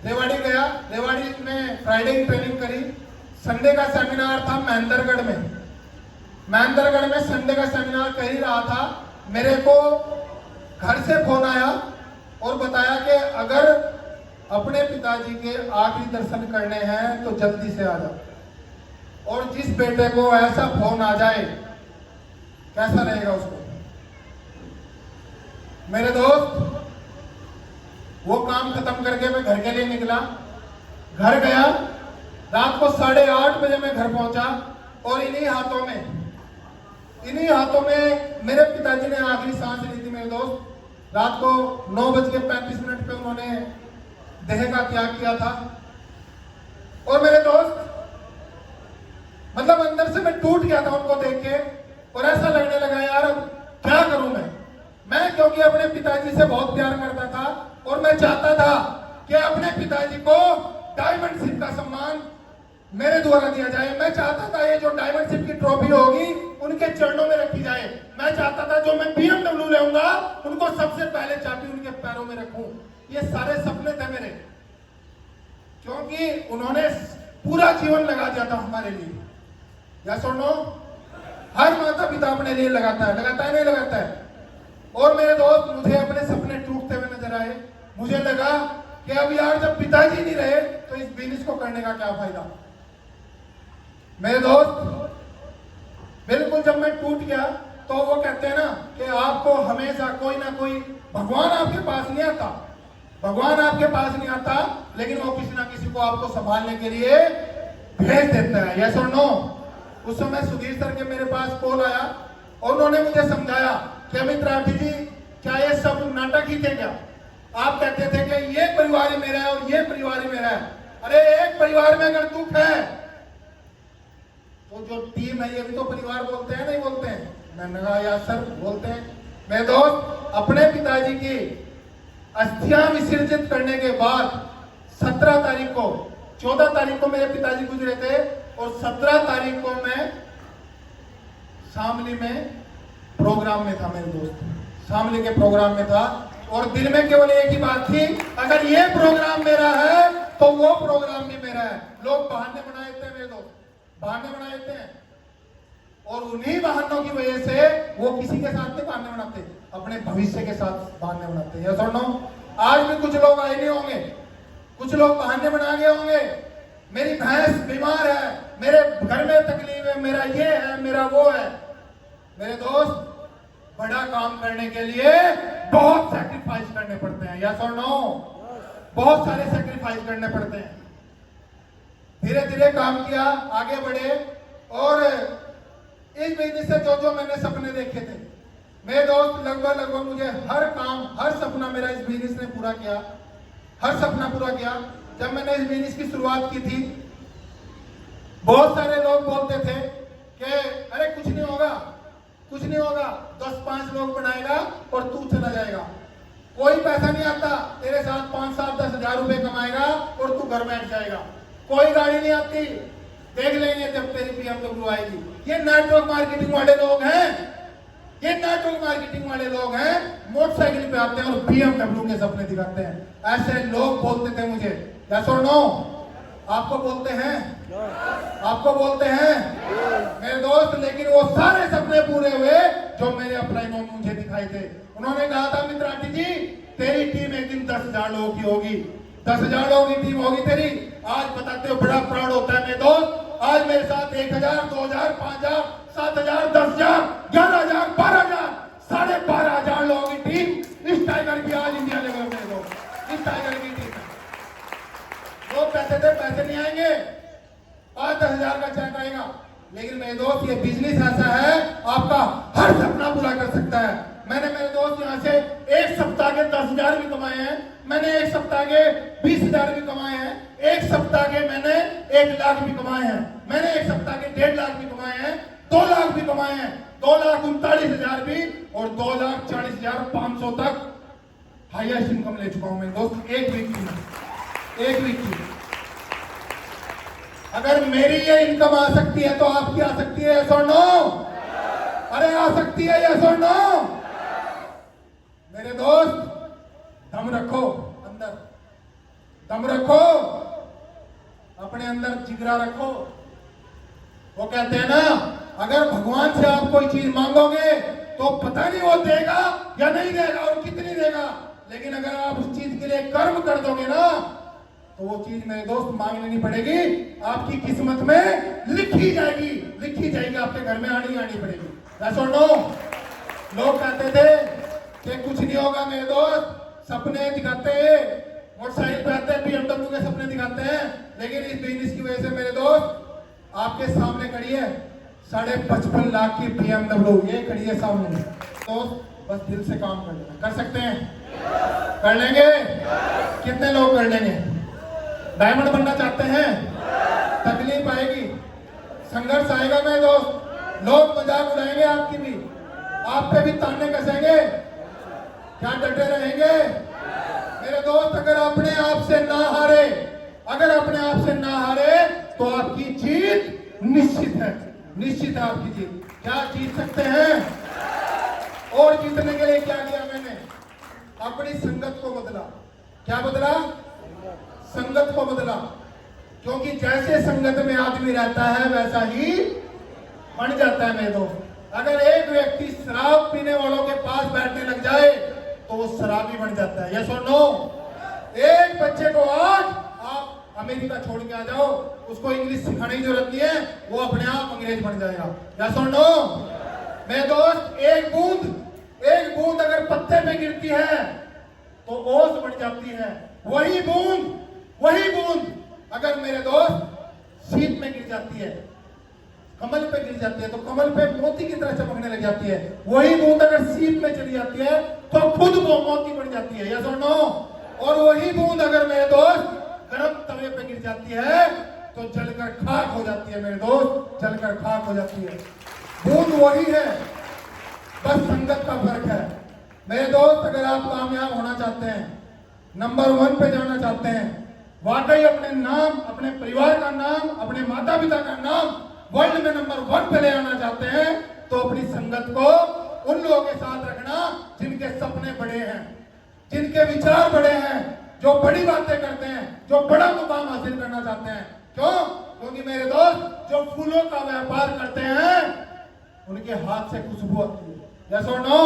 रेवाड़ी गया, रेवाड़ी में फ्राइडे की ट्रेनिंग करी, संडे का सेमिनार था महेंद्रगढ़ में, महेंद्रगढ़ में संडे का सेमिनार कर ही रहा था, मेरे को घर से फोन आया और बताया कि अगर अपने पिताजी के आखिरी दर्शन करने हैं तो जल्दी से आ जाओ। और जिस बेटे को ऐसा फोन आ जाए कैसा रहेगा उसको? मेरे दोस्त वो काम खत्म करके मैं घर के लिए निकला, घर गया, रात को 8:30 बजे मैं घर पहुंचा, और इन्हीं हाथों में मेरे पिताजी ने आखिरी सांस ली थी। मेरे दोस्त रात को 9:35 पे उन्होंने देह का त्याग किया था। और मेरे दोस्त मतलब अंदर से मैं टूट गया था उनको देख के, और ऐसा लगने लगा यार अब क्या करूं मैं क्योंकि अपने पिताजी से बहुत प्यार करता था और मैं चाहता था कि अपने पिताजी को डायमंड शिप का सम्मान मेरे द्वारा दिया जाए। मैं चाहता था ये जो डायमंड शिप की ट्रॉफी होगी उनके चरणों में रखी जाए। मैं चाहता था जो मैं BMW लेऊंगा उनको सबसे पहले चाबी उनके पैरों में रखूं। ये सारे सपने थे मेरे, क्योंकि उन्होंने पूरा जीवन लगा दिया था हमारे लिए। या सुनो, हर माता पिता अपने लिए लगाता है नहीं लगाता है। और मेरे दोस्त मुझे अपने सपने टूटते हुए नजर आए। मुझे लगा कि अब यार जब पिताजी नहीं रहे तो इस बिजनेस को करने का क्या फायदा। मेरे दोस्त, बिल्कुल जब मैं टूट गया तो वो कहते हैं ना कि आपको हमेशा कोई ना कोई, भगवान आपके पास नहीं आता, भगवान आपके पास नहीं आता, लेकिन वो किसी ना किसी को आपको संभालने के लिए भेज देता है। यस और नो? उस समय सुधीर सर के मेरे पास कॉल आया और उन्होंने मुझे समझाया कि अमित राठी जी, क्या ये सब नाटक ही थे क्या? आप कहते थे कि ये परिवार ही मेरा है और ये परिवार ही मेरा है। अरे एक परिवार में अगर दुख है तो जो टीम है ये भी तो परिवार बोलते हैं, नहीं बोलते हैं? मैंने कहा यार सर बोलते हैं। मेरे दोस्त, अपने पिताजी की अस्थियां विसर्जित करने के बाद 17 तारीख को, 14 तारीख को मेरे पिताजी गुजरे थे और 17 तारीख को मैं शामली में प्रोग्राम में था। मेरे दोस्त, शामली के प्रोग्राम में था और दिल में केवल एक ही बात थी, अगर ये प्रोग्राम मेरा है तो वो प्रोग्राम भी मेरा है। लोग बहाने बनाए थे मेरे दोस्त, बहाने बनाए थे, और उन्हीं बहानों की वजह से वो किसी के साथ नहीं बहाने बनाते, अपने भविष्य के साथ बहाने बनाते हैं। यस और नो? आज भी कुछ लोग आए नहीं होंगे, कुछ लोग बहाने बना गए होंगे, मेरी भैंस बीमार है, मेरे घर में तकलीफ है, मेरा ये है, मेरा वो है। मेरे दोस्त, बड़ा काम करने के लिए बहुत सैक्रिफाइस करने पड़ते हैं। यस और नो? बहुत सारे सैक्रिफाइस करने पड़ते हैं। धीरे धीरे काम किया, आगे बढ़े, और इस बिजनेस से जो जो मैंने सपने देखे थे मेरे दोस्त, लगभग मुझे हर काम, हर सपना मेरा इस बिजनेस ने पूरा किया, हर सपना पूरा किया। जब मैंने इस बिजनेस की शुरुआत की थी, बहुत सारे लोग बोलते थे कि अरे कुछ नहीं होगा, कुछ नहीं होगा, 10-5 लोग बनाएगा और तू चला जाएगा, कोई पैसा नहीं आता, तेरे साथ 5-7-10 हजार रुपए कमाएगा और तू घर बैठ जाएगा, कोई गाड़ी नहीं आती, देख लेंगे जब तेरी BMW आएगी। ये नेटवर्क मार्केटिंग वाले लोग हैं, ये नेटवर्क मार्केटिंग वाले लोग हैं, मोटरसाइकिल पे आते हैं और BMW के सपने दिखाते हैं। ऐसे लोग बोलते थे मुझे। यस और नो? आपको बोलते हैं? आपको बोलते हैं मेरे दोस्त, लेकिन वो सारे सपने पूरे हुए जो मेरे अपलाइनों ने मुझे दिखाए थे। उन्होंने कहा था अमित राठी जी, तेरी टीम एक दिन 10,000 लोगों की होगी, 10,000 लोगों की टीम होगी तेरी। आज बताते हो, बड़ा प्राउड होता है मेरे दोस्त। आज मेरे साथ 1,000, 2,000, 5,000, 7,000, 10,000, 11,000, 12,000, 12,500 लोगों की टीम इस टाइगर की आज इंडिया लेवल में लोग, इस टाइगर की टीम। लोग कहते थे पैसे नहीं आएंगे, 5-10 हजार का चेक आएगा, लेकिन मेरे दोस्त ये बिजनेस ऐसा है, आपका हर सपना पूरा कर सकता है। मैंने मेरे दोस्त यहाँ से एक सप्ताह के 10,000 भी कमाए हैं, मैंने एक सप्ताह के 20,000 भी कमाए हैं, एक सप्ताह के मैंने 1 लाख भी कमाए हैं, मैंने एक सप्ताह के 1.5 लाख भी कमाए हैं, 2 लाख भी कमाए हैं, 2,39,000 भी, और 2,40,500 तक हाईएस्ट इनकम ले चुका हूं मैं दोस्त, एक वीक की, एक वीक की। अगर मेरी ये इनकम आ सकती है तो आपकी आ सकती है। यस और नो? अरे आ सकती है। यस और नो? मेरे दोस्त, दम रखो, अंदर दम रखो, अपने अंदर जिगरा रखो। वो कहते हैं ना, अगर भगवान से आप कोई चीज मांगोगे तो पता नहीं वो देगा या नहीं देगा और कितनी देगा, लेकिन अगर आप उस चीज के लिए कर्म कर दोगे ना तो वो चीज मेरे दोस्त मांग लेनी पड़ेगी, आपकी किस्मत में लिखी जाएगी, लिखी जाएगी, आपके घर में आनी पड़ेगी। यस और नो? लोग कहते थे कि कुछ नहीं होगा मेरे दोस्त, सपने दिखाते हैं, मोटरसाइकिल पे आते हैं, BMW के सपने दिखाते हैं, लेकिन इस बिजनेस की वजह से मेरे दोस्त आपके सामने खड़ी है 55.5 लाख की BMW, ये खड़ी है सामने। तो बस दिल से काम कर लेना, कर सकते हैं, कर लेंगे। कितने लोग कर लेंगे? डायमंड बनना चाहते हैं? तकलीफ आएगी, संघर्ष आएगा मेरे दोस्त, लोग मजाक उड़ाएंगे आपकी भी, आप पे भी ताने कसेंगे, क्या डटे रहेंगे? मेरे दोस्त, अगर अपने आप से ना हारे, अगर अपने आप से ना हारे तो आपकी जीत निश्चित है, निश्चित है आपकी जीत। क्या जीत सकते हैं? और जीतने के लिए क्या किया मैंने? अपनी संगत को बदला। क्या बदला? संगत को बदला, क्योंकि जैसे संगत में आदमी रहता है वैसा ही बन जाता है मेरे दोस्त। अगर एक व्यक्ति शराब पीने वालों के पास बैठने लग जाए तो वो शराबी बन जाता है। यस और नो? एक बच्चे को आज आप अमेरिका छोड़ के आ जाओ, उसको इंग्लिश सिखाने की जरूरत नहीं है, वो अपने आप अंग्रेज बन जाएगा। या सुन लो मेरे दोस्त, एक बूंद अगर पत्ते पे गिरती है तो ओस बन जाती है। वही बूंद अगर मेरे दोस्त सीप में गिर जाती है, कमल पे गिर जाती है, तो कमल पे मोती की तरह चमकने लग जाती है। वही बूंद अगर सीप में चली जाती है तो खुद वो मोती बन जाती है। या सुनो, और वही बूंद अगर मेरे दोस्त गर्म तवे पे गिर जाती है तो जलकर खाक हो जाती है। मेरे दोस्त, जलकर खाक हो जाती है। बूंद वही है, बस संगत का फर्क है। मेरे दोस्त, अगर आप कामयाब होना चाहते हैं, नंबर 1 पे जाना चाहते हैं, वाकई अपने नाम, अपने परिवार का नाम, अपने माता पिता का नाम वर्ल्ड में नंबर 1 पे ले आना चाहते हैं, तो अपनी संगत को उन लोगों के साथ रखना जिनके सपने बड़े हैं, जिनके विचार बड़े हैं, जो बड़ी बातें करते हैं, जो बड़ा मुकाम हासिल करना चाहते हैं। क्यों? क्योंकि मेरे दोस्त, जो फूलों का व्यापार करते हैं उनके हाथ से खुशबू आती है। या सुनो,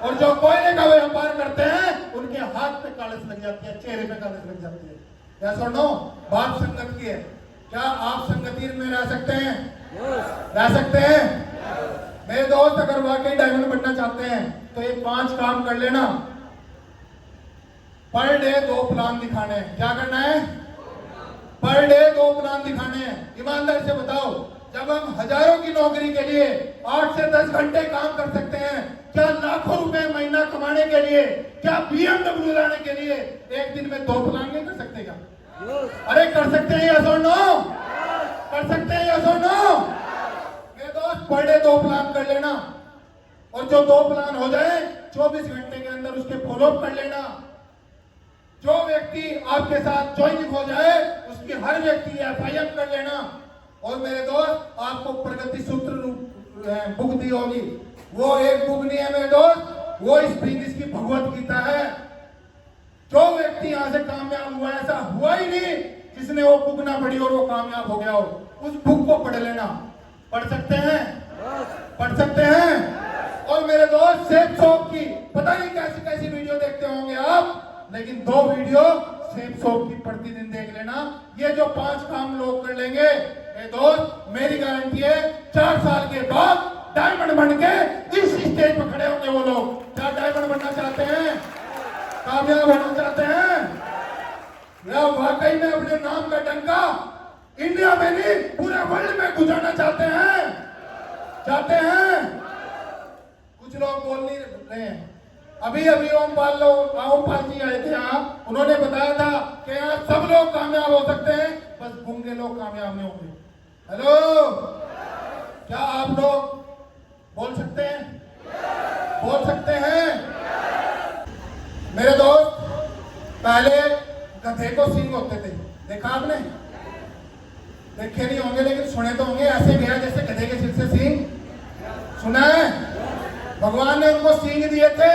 और जो कोयले का व्यापार करते हैं उनके हाथ पे कालिस लग जाती है, चेहरे पे कालिस लग जाती है। या सुनो, बात संगत की है। क्या आप संगति में रह सकते हैं? रह सकते हैं? मेरे दोस्त, अगर वाकई डायमंड बनना चाहते हैं तो ये 5 काम कर लेना। पर डे 2 प्लान दिखाने हैं। क्या करना है? पर डे 2 प्लान दिखाने हैं। ईमानदारी से बताओ, जब हम हजारों की नौकरी के लिए 8 से 10 घंटे काम कर सकते हैं, क्या लाखों रुपए महीना कमाने के लिए, क्या BMW लाने के लिए एक दिन में 2 प्लान नहीं कर सकते? क्या अरे कर सकते हैं? या सुनो, कर सकते हैं? या सुनो मेरे दोस्त, पर डे 2 प्लान कर लेना, और जो 2 प्लान हो जाए 24 घंटे के अंदर उसके फॉलोअप कर लेना। जो व्यक्ति आपके साथ ज्वाइनिंग हो जाए उसकी हर व्यक्ति FIM कर लेना। और मेरे दोस्त, आपको प्रगति सूत्र बुक दी होगी, वो एक बुक नहीं है मेरे दोस्त, वो इंग्लिश की भगवत गीता है। जो व्यक्ति यहां से कामयाब हुआ, ऐसा हुआ ही नहीं जिसने वो बुक ना पढ़ी और वो कामयाब हो गया हो। उस बुक को पढ़ लेना। पढ़ सकते हैं? पढ़ सकते हैं? और मेरे दोस्त, सेफ सोप की पता नहीं कैसी कैसी वीडियो देखते होंगे आप, लेकिन 2 वीडियो सेफ सोप की प्रतिदिन देख लेना। ये जो 5 काम लोग कर लेंगे मेरे दोस्त, मेरी गारंटी है 4 साल के बाद डायमंड बन के इस स्टेज पर खड़े होंगे वो लोग। क्या डायमंड बनना चाहते हैं? कामयाब होना चाहते हैं? या वाकई में अपने नाम का डंका इंडिया में नहीं पूरे वर्ल्ड में गुजारना चाहते हैं? चाहते हैं? कुछ लोग बोल नहीं रहे हैं। अभी ओमपाल जी आए थे यहाँ, उन्होंने बताया था कि यहाँ सब लोग कामयाब हो सकते हैं, बस गूंगे लोग कामयाब नहीं होंगे। हेलो, क्या आप लोग बोल सकते हैं? बोल सकते हैं? मेरे दोस्त, पहले गधे को सींग होते थे, देखा आपने? देखे नहीं होंगे लेकिन सुने तो होंगे। ऐसे गया जैसे गधे के सिर से सींग, सुना है? भगवान ने उनको सींग दिए थे।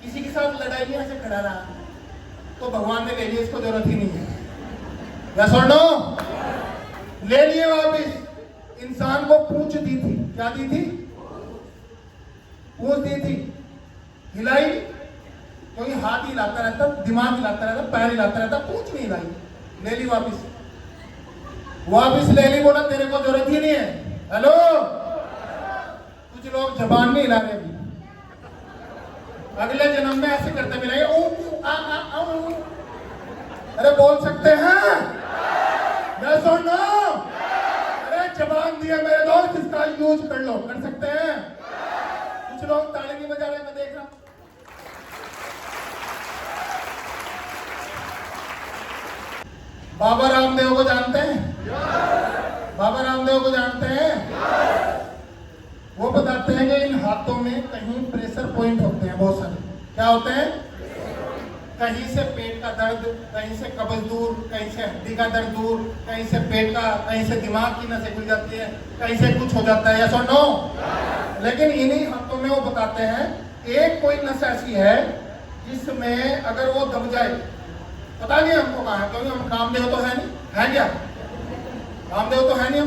किसी के साथ लड़ाई में ऐसे खड़ा रहा तो भगवान ने ले लिया, इसको जरूरत ही नहीं है। या सुनो, ले लिए वापिस। इंसान को पूंछ दी थी। क्या दी थी? पूंछ दी थी। हिलाई, क्योंकि हाथ हिलाता रहता, दिमाग हिलाता रहता, पैर हिलाता रहता, पूंछ नहीं हिलाई। ले ली वापिस, वापिस ले ली। बोला तेरे को जरूरत ही नहीं है। हेलो, कुछ लोग जबान नहीं हिला रहे अभी, अगले जन्म में ऐसे करते मिलेंगे। अरे बोल सकते हैं? या सुनो, अरे जबान दिया मेरे दोस्त, इसका यूज कर लो। कर सकते हैं? कुछ लोग ताली नहीं बजा रहे, मैं देख रहा हूं। बाबा रामदेव को जानते हैं? बाबा रामदेव को जानते हैं? वो बताते हैं कि इन हाथों में कहीं प्रेशर पॉइंट होते हैं, बहुत सारे। क्या होते हैं? कहीं से पेट का दर्द, कहीं से कब्ज दूर, कहीं से हड्डी का दर्द दूर, कहीं से पेट का, कहीं से दिमाग की नसें खुल जाती है, कहीं से कुछ हो जाता है। या सुनो, लेकिन इन्हीं हाथों में वो बताते हैं एक कोई नस ऐसी है जिसमें अगर वो दब जाए, पता नहीं हमको कहाँ है, क्योंकि हम कामदेव तो है नहीं, है क्या? कामदेव तो है नहीं,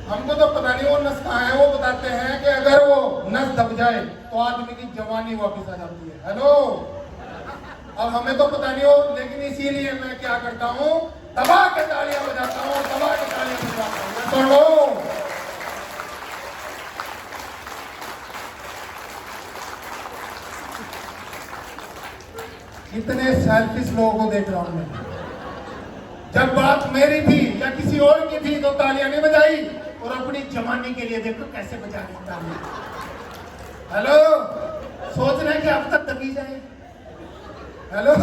हमको तो पता नहीं वो नस कहाँ है। वो बताते हैं कि अगर वो नस दब जाए तो आदमी की जवानी वापस आ जाती है। हेलो, अब हमें तो पता नहीं हो, लेकिन इसीलिए मैं क्या करता हूँ, दबा के तालियां बजाता हूँ, दबा के तालियां बजाता हूँ। सुनो, इतने सेल्फिश लोगों को देख रहा हूं मैं। जब बात मेरी थी या किसी और की थी तो तालियां नहीं बजाई, और अपनी जवानी के लिए देखो कैसे बजा रही तालियां। हेलो, सोच रहे हैं कि अब तक दबी जाए। हेलो,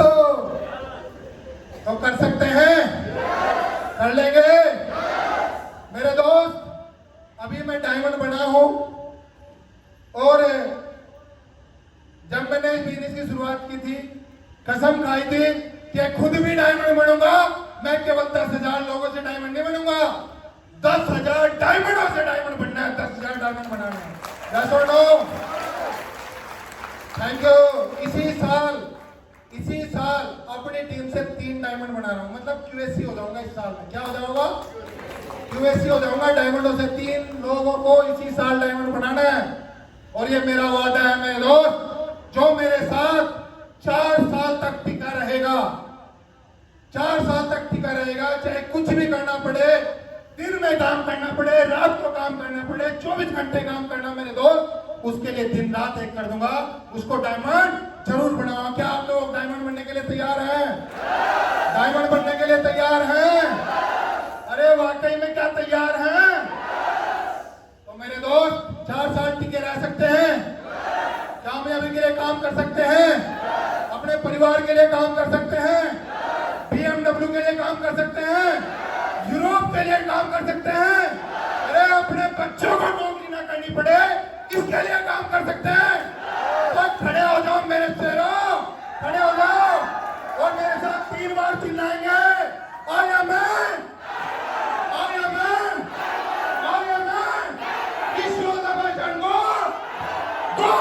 तो कर सकते हैं, कर लेंगे मेरे दोस्त। अभी मैं डायमंड बना हूं, और जब मैंने इस बिजनेस की शुरुआत की थी, कसम खाई थी कि खुद भी डायमंड बनूंगा। मैं केवल 10,000 लोगों से डायमंड नहीं बनूंगा, 10,000 डायमंडों से डायमंड बनना है, 10,000 डायमंड बनाना है। यस और नो? Thank you. इसी साल अपनी टीम से 3 डायमंड बना रहा हूं, मतलब क्यूएससी हो जाऊंगा इस साल में। क्या हो जाऊंगा? क्यूएससी हो जाऊंगा। डायमंडों से 3 लोगों को इसी साल डायमंड बनाना है, और ये मेरा वादा है मेरे दोस्त। जो मेरे साथ 4 साल तक टिका रहेगा, 4 साल तक टिका रहेगा, चाहे कुछ भी करना पड़े, दिन में काम करना पड़े, रात को काम करना पड़े, 24 घंटे काम करना मेरे दोस्त, उसके लिए दिन रात एक कर दूंगा, उसको डायमंड जरूर बनाऊंगा। क्या आप लोग डायमंड बनने के लिए तैयार हैं? डायमंड बनने के लिए तैयार हैं? अरे वाकई में क्या तैयार हैं? तो मेरे दोस्त 4 साल टिके रह सकते हैं, कामयाबी के लिए काम कर सकते हैं, अपने परिवार के लिए काम कर सकते हैं, BMW के लिए काम कर सकते हैं, यूरोप के लिए काम कर सकते हैं, अरे अपने बच्चों को नौकरी ना करनी पड़े इसके लिए काम कर सकते हैं। तो खड़े हो जाओ मेरे शेरों, खड़े हो जाओ और मेरे साथ 3 बार चिल्लाएंगे, I am man, I am man, I am man, विश्व का गो, गो।